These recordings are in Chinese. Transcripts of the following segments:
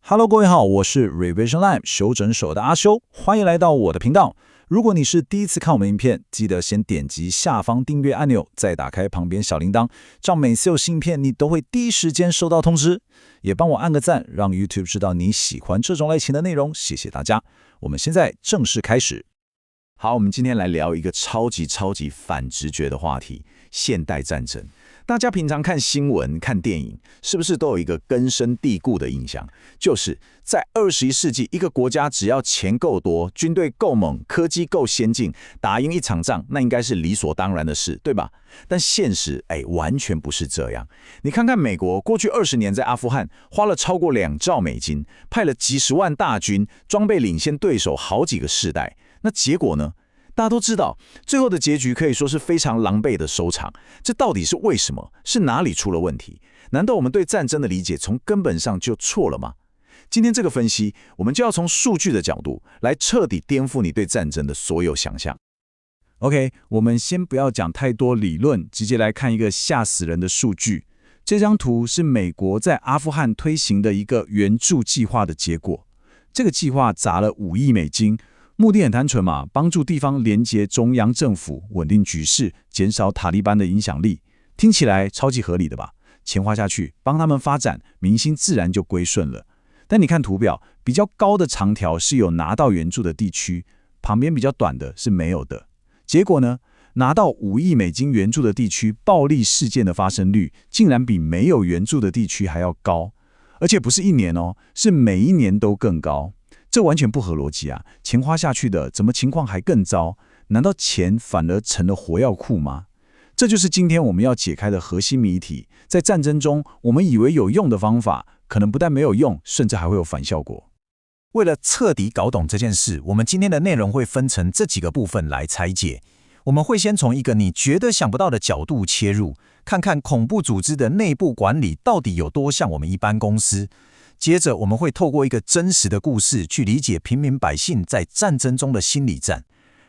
Hello， 各位好，我是 Revision Lab 修整手的阿修，欢迎来到我的频道。如果你是第一次看我们影片，记得先点击下方订阅按钮，再打开旁边小铃铛，这样每次有新影片你都会第一时间收到通知。也帮我按个赞，让 YouTube 知道你喜欢这种类型的内容，谢谢大家。我们现在正式开始。好，我们今天来聊一个超级反直觉的话题——现代战争。大家平常看新闻、看电影，是不是都有一个根深蒂固的印象，就是在21世纪，一个国家只要钱够多、军队够猛、科技够先进，打赢一场仗，那应该是理所当然的事，对吧？但现实，完全不是这样。你看看美国，过去20年在阿富汗花了超过2兆美金，派了几十万大军，装备领先对手好几个世代。那结果呢？大家都知道，最后的结局可以说是非常狼狈的收场。这到底是为什么？是哪里出了问题？难道我们对战争的理解从根本上就错了吗？今天这个分析，我们就要从数据的角度来彻底颠覆你对战争的所有想象。OK， 我们先不要讲太多理论，直接来看一个吓死人的数据。这张图是美国在阿富汗推行的一个援助计划的结果。这个计划砸了5亿美金。目的很单纯嘛，帮助地方连结中央政府，稳定局势，减少塔利班的影响力。听起来超级合理的吧？钱花下去，帮他们发展，民心自然就归顺了。但你看图表，比较高的长条是有拿到援助的地区，旁边比较短的是没有的。结果呢，拿到5亿美金援助的地区，暴力事件的发生率竟然比没有援助的地区还要高，而且不是1年哦，是每一年都更高。这完全不合逻辑啊！钱花下去的，怎么情况还更糟？难道钱反而成了火药库吗？这就是今天我们要解开的核心谜题。在战争中，我们以为有用的方法，可能不但没有用，甚至还会有反效果。为了彻底搞懂这件事，我们今天的内容会分成这几个部分来拆解。我们会先从一个你绝对想不到的角度切入，看看恐怖组织的内部管理到底有多像我们一般公司。接着，我们会透过一个真实的故事去理解平民百姓在战争中的心理战，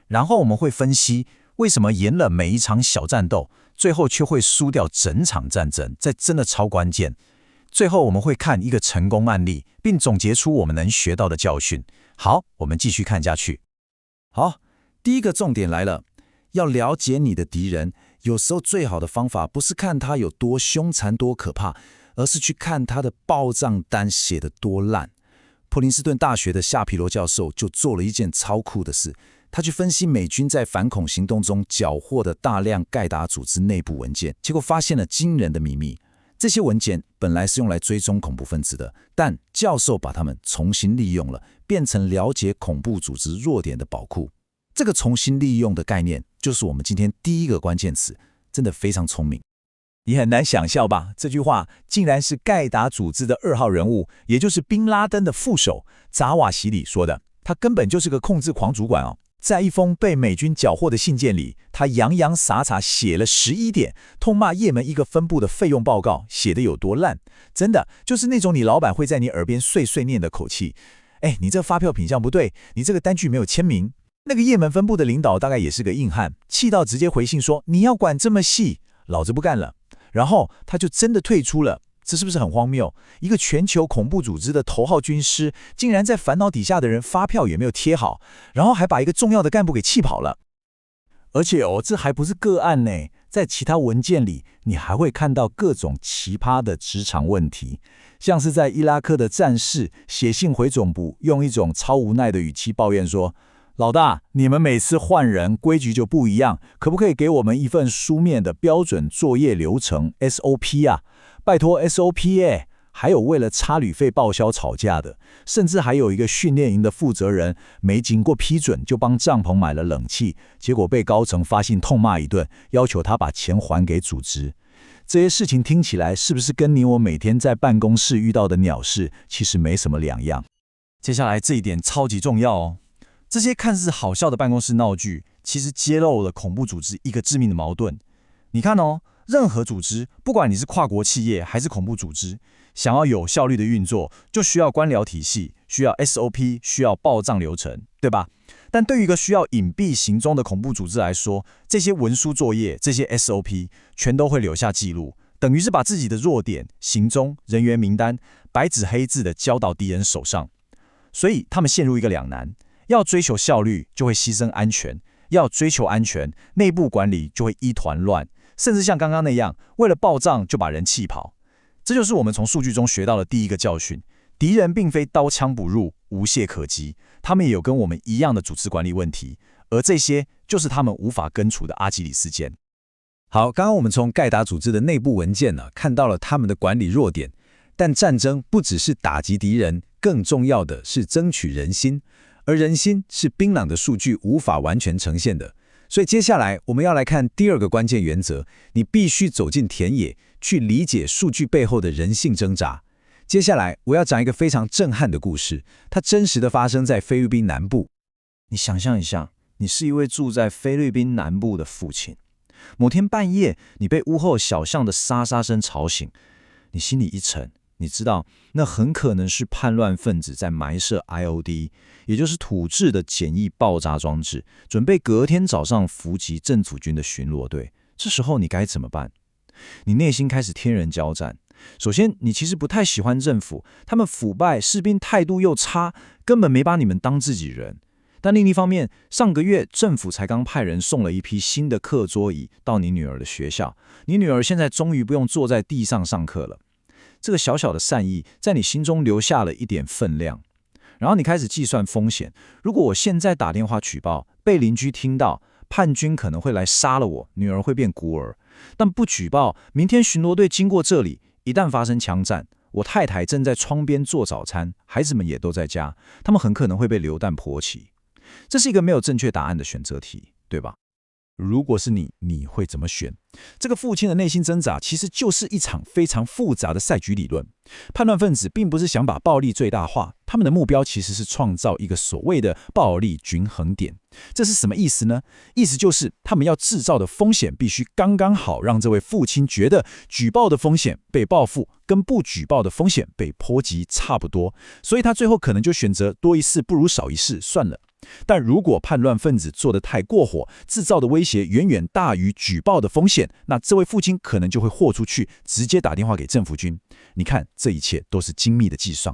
然后我们会分析为什么赢了每一场小战斗，最后却会输掉整场战争，这真的超关键。最后，我们会看一个成功案例，并总结出我们能学到的教训。好，我们继续看下去。好，第一个重点来了，要了解你的敌人，有时候最好的方法不是看他有多凶残、多可怕，而是去看他的报账单写得多烂。普林斯顿大学的夏皮罗教授就做了一件超酷的事，他去分析美军在反恐行动中缴获的大量盖达组织内部文件，结果发现了惊人的秘密。这些文件本来是用来追踪恐怖分子的，但教授把它们重新利用了，变成了解恐怖组织弱点的宝库。这个重新利用的概念，就是我们今天第一个关键词，真的非常聪明。你很难想象吧？这句话竟然是盖达组织的2号人物，也就是宾拉登的副手扎瓦希里说的。他根本就是个控制狂主管哦。在一封被美军缴获的信件里，他洋洋洒洒写了11点，痛骂也门一个分部的费用报告写得有多烂。真的就是那种你老板会在你耳边碎碎念的口气。你这发票品项不对，你这个单据没有签名。那个也门分部的领导大概也是个硬汉，气到直接回信说：“你要管这么细，老子不干了。”然后他就真的退出了，这是不是很荒谬？一个全球恐怖组织的头号军师，竟然在烦恼底下的人发票也没有贴好，然后还把一个重要的干部给气跑了。而且这还不是个案呢，在其他文件里，你还会看到各种奇葩的职场问题，像是在伊拉克的战士写信回总部，用一种超无奈的语气抱怨说：“老大，你们每次换人规矩就不一样，可不可以给我们一份书面的标准作业流程 SOP 啊？拜托 SOP 还有为了差旅费报销吵架的，甚至还有一个训练营的负责人没经过批准就帮帐篷买了冷气，结果被高层发信痛骂一顿，要求他把钱还给组织。这些事情听起来是不是跟你我每天在办公室遇到的鸟事其实没什么两样？接下来这一点超级重要哦。这些看似好笑的办公室闹剧，其实揭露了恐怖组织一个致命的矛盾。你看哦，任何组织，不管你是跨国企业还是恐怖组织，想要有效率的运作，就需要官僚体系，需要 SOP， 需要报账流程，对吧？但对于一个需要隐蔽行踪的恐怖组织来说，这些文书作业，这些 SOP， 全都会留下记录，等于是把自己的弱点、行踪、人员名单白纸黑字的交到敌人手上。所以他们陷入一个两难：要追求效率，就会牺牲安全；要追求安全，内部管理就会一团乱，甚至像刚刚那样，为了报账就把人气跑。这就是我们从数据中学到的第一个教训：敌人并非刀枪不入、无懈可击，他们也有跟我们一样的组织管理问题，而这些就是他们无法根除的阿基里斯腱。好，刚刚我们从盖达组织的内部文件看到了他们的管理弱点，但战争不只是打击敌人，更重要的是争取人心，而人心是冰冷的数据无法完全呈现的。所以接下来我们要来看第二个关键原则，你必须走进田野，去理解数据背后的人性挣扎。接下来我要讲一个非常震撼的故事，它真实的发生在菲律宾南部。你想象一下，你是一位住在菲律宾南部的父亲，某天半夜，你被屋后小巷的沙沙声吵醒，你心里一沉，你知道那很可能是叛乱分子在埋设 IOD， 也就是土制的简易爆炸装置，准备隔天早上伏击政府军的巡逻队。这时候你该怎么办？你内心开始天人交战。首先，你其实不太喜欢政府，他们腐败，士兵态度又差，根本没把你们当自己人。但另一方面，上个月政府才刚派人送了一批新的课桌椅到你女儿的学校，你女儿现在终于不用坐在地上上课了。这个小小的善意在你心中留下了一点分量，然后你开始计算风险。如果我现在打电话举报，被邻居听到，叛军可能会来杀了我，女儿会变孤儿。但不举报，明天巡逻队经过这里，一旦发生枪战，我太太正在窗边做早餐，孩子们也都在家，他们很可能会被流弹泼起。这是一个没有正确答案的选择题，对吧？如果是你，你会怎么选？这个父亲的内心挣扎其实就是一场非常复杂的赛局理论。叛乱分子并不是想把暴力最大化，他们的目标其实是创造一个所谓的暴力均衡点。这是什么意思呢？意思就是他们要制造的风险必须刚刚好，让这位父亲觉得举报的风险被报复跟不举报的风险被波及差不多，所以他最后可能就选择多一事不如少一事，算了。但如果叛乱分子做得太过火，制造的威胁远远大于举报的风险，那这位父亲可能就会豁出去，直接打电话给政府军。你看，这一切都是精密的计算。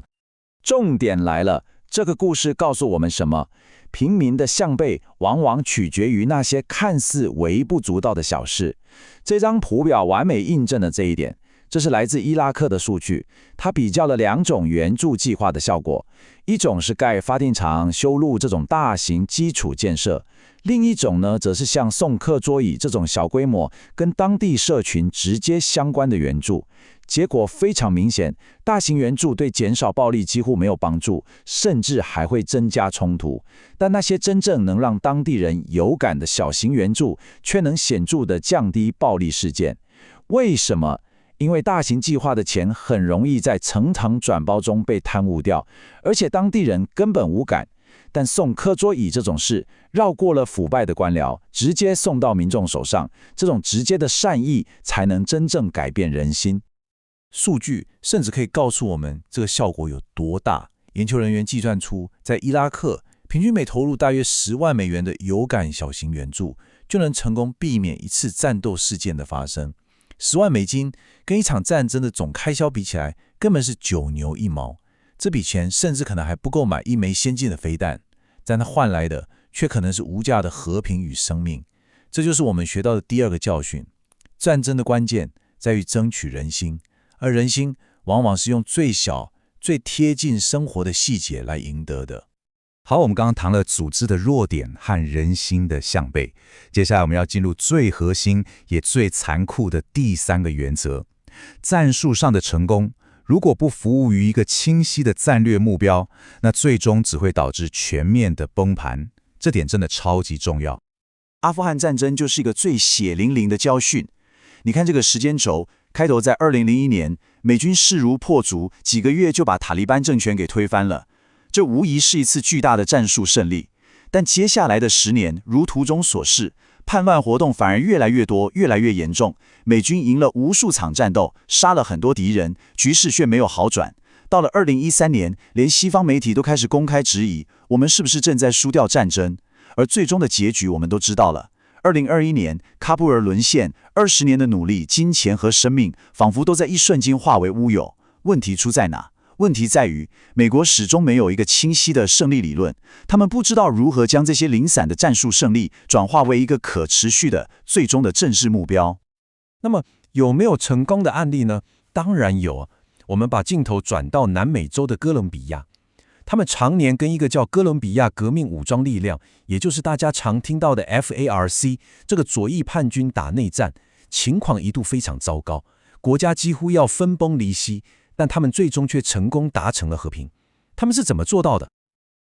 重点来了，这个故事告诉我们什么？平民的向背往往取决于那些看似微不足道的小事。这张图表完美印证了这一点。这是来自伊拉克的数据，它比较了两种援助计划的效果，一种是盖发电厂、修路这种大型基础建设，另一种呢，则是像送课桌椅这种小规模、跟当地社群直接相关的援助。结果非常明显，大型援助对减少暴力几乎没有帮助，甚至还会增加冲突。但那些真正能让当地人有感的小型援助，却能显著地降低暴力事件。为什么？因为大型计划的钱很容易在层层转包中被贪污掉，而且当地人根本无感。但送课桌椅这种事，绕过了腐败的官僚，直接送到民众手上，这种直接的善意才能真正改变人心。数据甚至可以告诉我们这个效果有多大。研究人员计算出，在伊拉克，平均每投入大约10万美元的有感小型援助，就能成功避免一次战斗事件的发生。10万美金跟一场战争的总开销比起来，根本是9牛1毛。这笔钱甚至可能还不够买一枚先进的飞弹，但它换来的却可能是无价的和平与生命。这就是我们学到的第二个教训：战争的关键在于争取人心，而人心往往是用最小、最贴近生活的细节来赢得的。好，我们刚刚谈了组织的弱点和人心的向背，接下来我们要进入最核心也最残酷的第三个原则：战术上的成功，如果不服务于一个清晰的战略目标，那最终只会导致全面的崩盘。这点真的超级重要。阿富汗战争就是一个最血淋淋的教训。你看这个时间轴，开头在2001年，美军势如破竹，几个月就把塔利班政权给推翻了。这无疑是一次巨大的战术胜利，但接下来的10年，如图中所示，叛乱活动反而越来越多，越来越严重。美军赢了无数场战斗，杀了很多敌人，局势却没有好转。到了2013年，连西方媒体都开始公开质疑，我们是不是正在输掉战争？而最终的结局我们都知道了。2021年，喀布尔沦陷，20年的努力、金钱和生命，仿佛都在一瞬间化为乌有。问题出在哪？问题在于，美国始终没有一个清晰的胜利理论，他们不知道如何将这些零散的战术胜利转化为一个可持续的、最终的政治目标。那么，有没有成功的案例呢？当然有啊。我们把镜头转到南美洲的哥伦比亚，他们常年跟一个叫哥伦比亚革命武装力量，也就是大家常听到的 FARC 这个左翼叛军打内战，情况一度非常糟糕，国家几乎要分崩离析。但他们最终却成功达成了和平。他们是怎么做到的？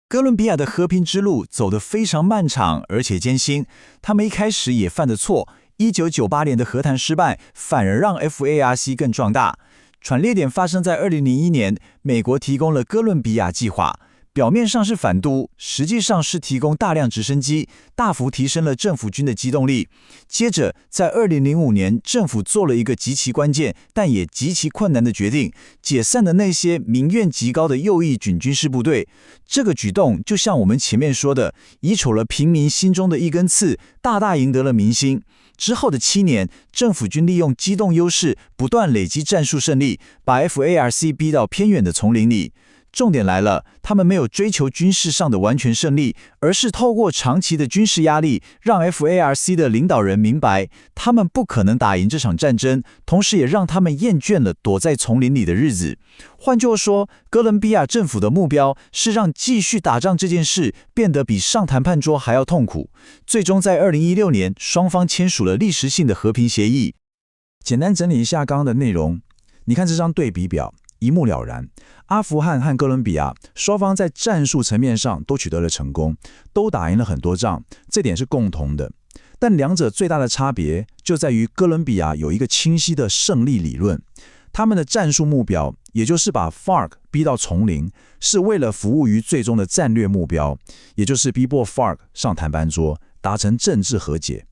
哥伦比亚的和平之路走得非常漫长而且艰辛，他们一开始也犯的错。1998年的和谈失败，反而让 FARC 更壮大。转捩点发生在2001年，美国提供了哥伦比亚计划，表面上是反都，实际上是提供大量直升机，大幅提升了政府军的机动力。接着，在2005年，政府做了一个极其关键但也极其困难的决定，解散了那些民怨极高的右翼准军事部队。这个举动就像我们前面说的，移除了平民心中的一根刺，大大赢得了民心。之后的7年，政府军利用机动优势，不断累积战术胜利，把 FARC 逼到偏远的丛林里。重点来了，他们没有追求军事上的完全胜利，而是透过长期的军事压力，让 FARC 的领导人明白，他们不可能打赢这场战争，同时也让他们厌倦了躲在丛林里的日子。换句话说，哥伦比亚政府的目标是让继续打仗这件事变得比上谈判桌还要痛苦。最终在2016年，双方签署了历史性的和平协议。简单整理一下刚刚的内容，你看这张对比表，一目了然。阿富汗和哥伦比亚双方在战术层面上都取得了成功，都打赢了很多仗，这点是共同的。但两者最大的差别就在于哥伦比亚有一个清晰的胜利理论，他们的战术目标，也就是把 FARC 逼到丛林，是为了服务于最终的战略目标，也就是逼迫 FARC 上谈判桌，达成政治和解。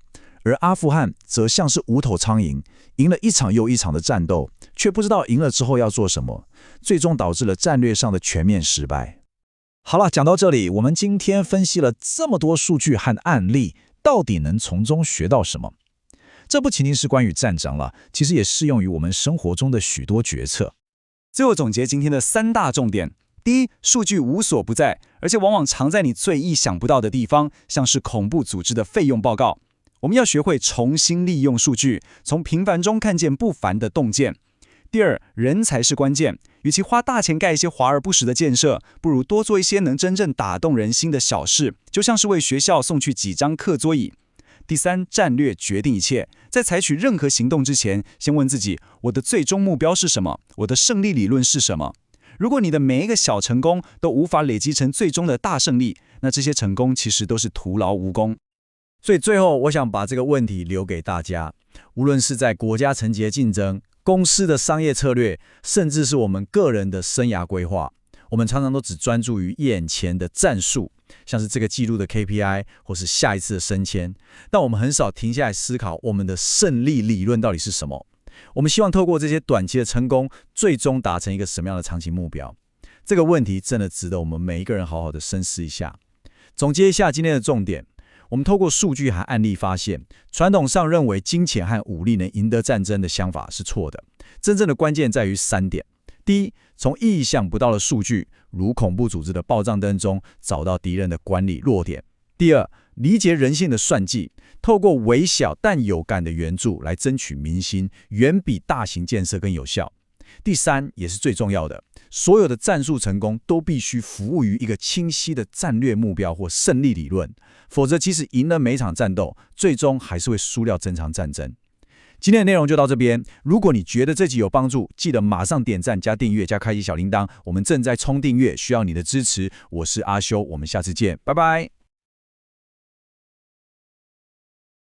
而阿富汗则像是无头苍蝇，赢了一场又一场的战斗，却不知道赢了之后要做什么，最终导致了战略上的全面失败。好了，讲到这里，我们今天分析了这么多数据和案例，到底能从中学到什么？这不仅仅是关于战争了，其实也适用于我们生活中的许多决策。最后总结今天的3大重点：第一，数据无所不在，而且往往藏在你最意想不到的地方，像是恐怖组织的费用报告。我们要学会重新利用数据，从平凡中看见不凡的洞见。第二，人才是关键，与其花大钱盖一些华而不实的建设，不如多做一些能真正打动人心的小事，就像是为学校送去几张课桌椅。第三，战略决定一切，在采取任何行动之前，先问自己，我的最终目标是什么？我的胜利理论是什么？如果你的每一个小成功都无法累积成最终的大胜利，那这些成功其实都是徒劳无功。所以最后，我想把这个问题留给大家，无论是在国家层级的竞争、公司的商业策略，甚至是我们个人的生涯规划，我们常常都只专注于眼前的战术，像是这个季度的 KPI 或是下一次的升迁，但我们很少停下来思考我们的胜利理论到底是什么。我们希望透过这些短期的成功，最终达成一个什么样的长期目标？这个问题真的值得我们每一个人好好的深思一下。总结一下今天的重点，我们透过数据和案例发现，传统上认为金钱和武力能赢得战争的想法是错的。真正的关键在于3点：第一，从意想不到的数据，如恐怖组织的报账单中找到敌人的管理弱点；第二，理解人性的算计，透过微小但有感的援助来争取民心，远比大型建设更有效；第三，也是最重要的，所有的战术成功都必须服务于一个清晰的战略目标或胜利理论，否则即使赢了每场战斗，最终还是会输掉整场战争。今天的内容就到这边，如果你觉得这集有帮助，记得马上点赞加订阅加开启小铃铛，我们正在冲订阅，需要你的支持。我是阿修，我们下次见，拜拜。